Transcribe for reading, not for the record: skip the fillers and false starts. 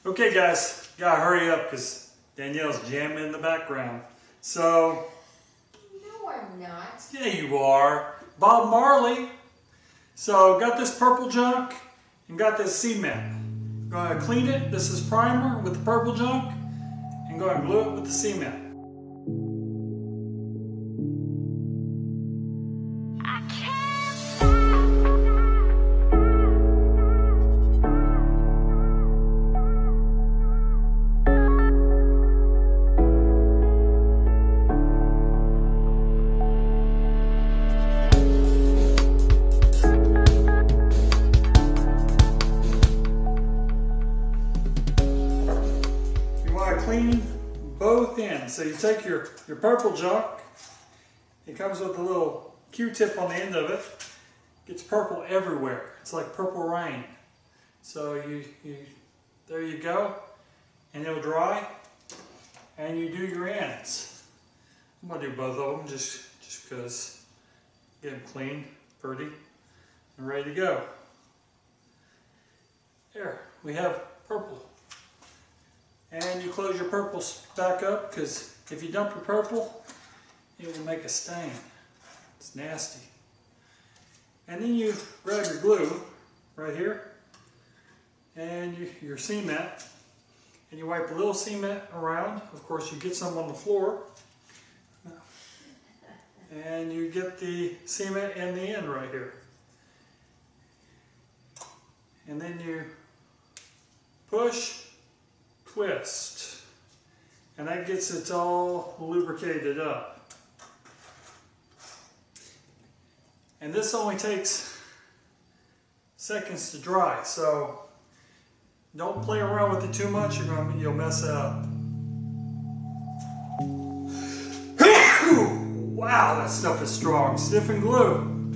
Okay guys, gotta hurry up because Danielle's jamming in the background. So, No, I'm not. yeah you are. Bob Marley. So, got this purple junk and got this cement. Gonna clean it. This is primer with the purple junk and go and glue it with the cement. Clean both ends. So you take your purple junk, it comes with a little Q-tip on the end of it. Gets purple everywhere. It's like purple rain. So there you go, and it'll dry, and you do your ends. I'm gonna do both of them just because. Get them clean, pretty, and ready to go. There, we have purple. And you close your purples back up because if you dump your purple, it will make a stain. It's nasty. And then you grab your glue right here and your cement, and you wipe a little cement around. Of course, you get some on the floor. And you get the cement in the end right here. And then you push, twist, and that gets it all lubricated up. And this only takes seconds to dry, so don't play around with it too much. You'll mess it up. Wow, that stuff is strong. Sniffing glue.